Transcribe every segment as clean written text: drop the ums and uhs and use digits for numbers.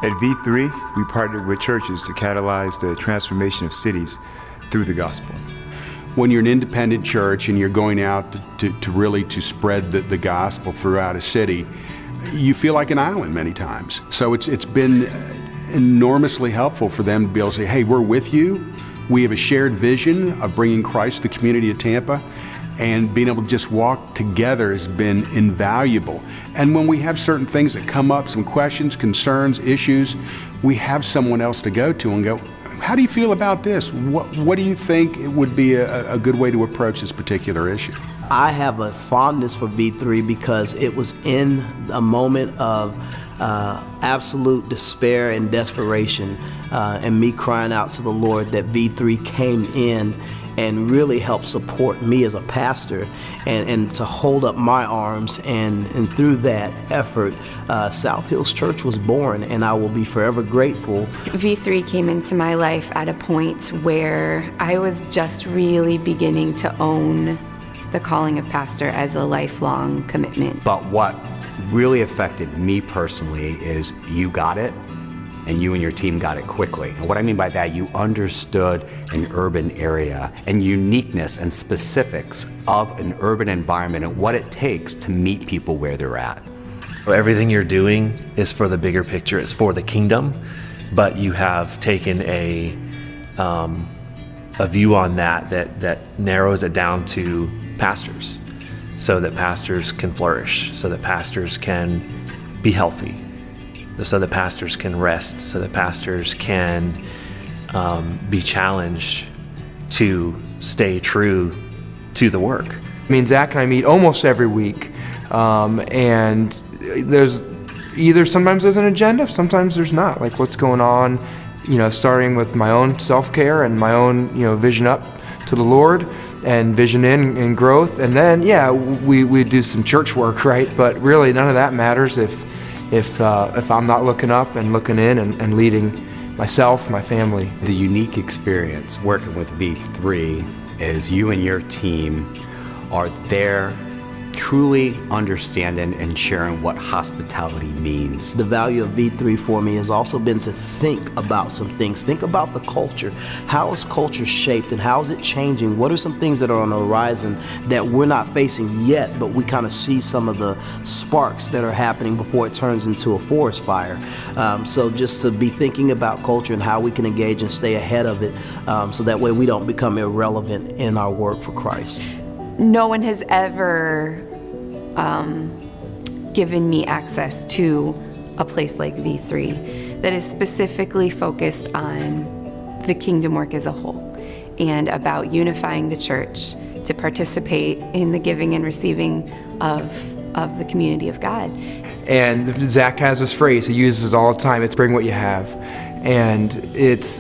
At V3, we partnered with churches to catalyze the transformation of cities through the gospel. When you're an independent church and you're going out to really spread the gospel throughout a city, you feel like an island many times. So it's been enormously helpful for them to be able to say, hey, we're with you. We have a shared vision of bringing Christ to the community of Tampa, and being able to just walk together has been invaluable. And when we have certain things that come up, some questions, concerns, issues, we have someone else to go to and go, how do you feel about this? What do you think it would be a good way to approach this particular issue? I have a fondness for V3 because it was in a moment of absolute despair and desperation, and me crying out to the Lord that V3 came in and really helped support me as a pastor and to hold up my arms, and through that effort, South Hills Church was born, and I will be forever grateful. V3 came into my life at a point where I was just really beginning to own the calling of pastor as a lifelong commitment. But what really affected me personally is you got it, and you and your team got it quickly. And what I mean by that, you understood an urban area and uniqueness and specifics of an urban environment and what it takes to meet people where they're at. Everything you're doing is for the bigger picture, it's for the kingdom, but you have taken a view on that narrows it down to pastors, so that pastors can flourish, so that pastors can be healthy, so that pastors can rest, so that pastors can be challenged to stay true to the work. Me and Zach and I meet almost every week, and there's sometimes there's an agenda, sometimes there's not. Like what's going on, starting with my own self-care and my own, vision up to the Lord and vision in and growth, and then we do some church work, right? But really none of that matters if I'm not looking up and looking in and leading myself, my family. The unique experience working with V3 is you and your team are there truly understanding and sharing what hospitality means. The value of V3 for me has also been to think about some things. Think about the culture. How is culture shaped and how is it changing? What are some things that are on the horizon that we're not facing yet, but we kind of see some of the sparks that are happening before it turns into a forest fire? So just to be thinking about culture and how we can engage and stay ahead of it, so that way we don't become irrelevant in our work for Christ. No one has ever given me access to a place like V3 that is specifically focused on the kingdom work as a whole and about unifying the church to participate in the giving and receiving of the community of God. And Zach has this phrase, he uses it all the time, it's bring what you have. And it's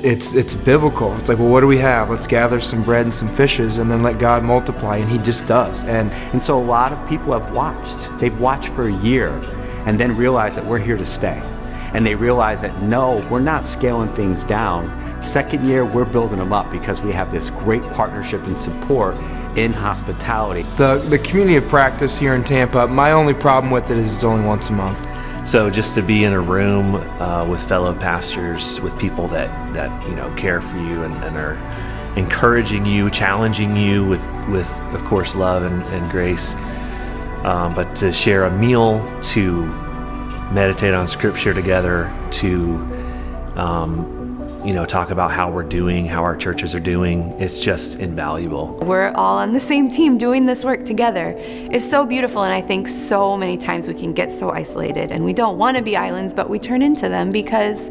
biblical. It's like, well, what do we have? Let's gather some bread and some fishes and then let God multiply, and he just does. And so a lot of people have watched. They've watched for a year and then realized that we're here to stay. And they realize that no, we're not scaling things down. Second year, we're building them up because we have this great partnership and support in hospitality. The community of practice here in Tampa, my only problem with it is it's only once a month. So just to be in a room with fellow pastors, with people that care for you and are encouraging you, challenging you with of course love and grace, but to share a meal, to meditate on scripture together, to talk about how we're doing, how our churches are doing, it's just invaluable. We're all on the same team doing this work together. It's so beautiful, and I think so many times we can get so isolated and we don't want to be islands, but we turn into them because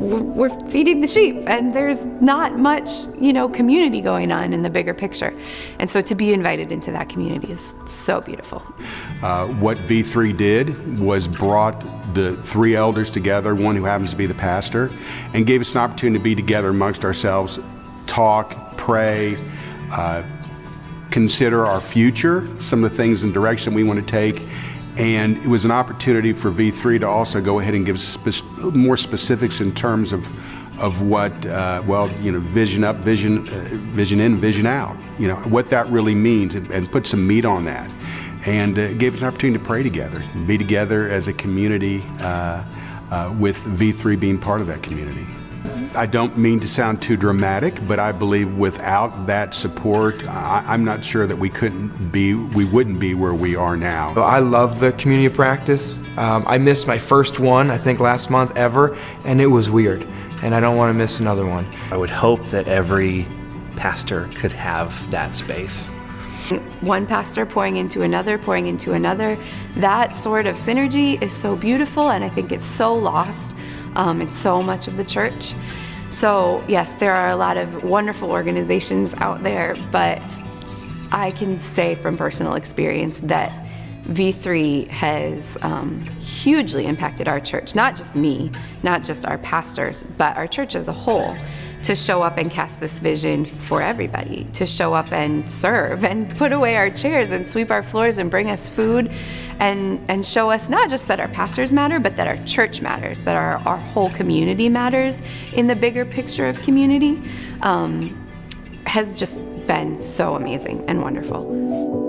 we're feeding the sheep and there's not much, community going on in the bigger picture. And so to be invited into that community is so beautiful. What V3 did was brought the three elders together, one who happens to be the pastor, and gave us an opportunity to be together amongst ourselves, talk, pray, consider our future, some of the things and direction we want to take. And it was an opportunity for V3 to also go ahead and give more specifics in terms of what, vision up, vision in, vision out, what that really means, and put some meat on that. And gave us an opportunity to pray together, be together as a community with V3 being part of that community. I don't mean to sound too dramatic, but I believe without that support, I'm not sure that we wouldn't be where we are now. I love the community practice. I missed my first one, I think last month ever, and it was weird, and I don't want to miss another one. I would hope that every pastor could have that space. One pastor pouring into another, that sort of synergy is so beautiful, and I think it's so lost in so much of the church. So yes, there are a lot of wonderful organizations out there, but I can say from personal experience that V3 has hugely impacted our church, not just me, not just our pastors, but our church as a whole, to show up and cast this vision for everybody, to show up and serve and put away our chairs and sweep our floors and bring us food and show us not just that our pastors matter, but that our church matters, that our whole community matters in the bigger picture of community, has just been so amazing and wonderful.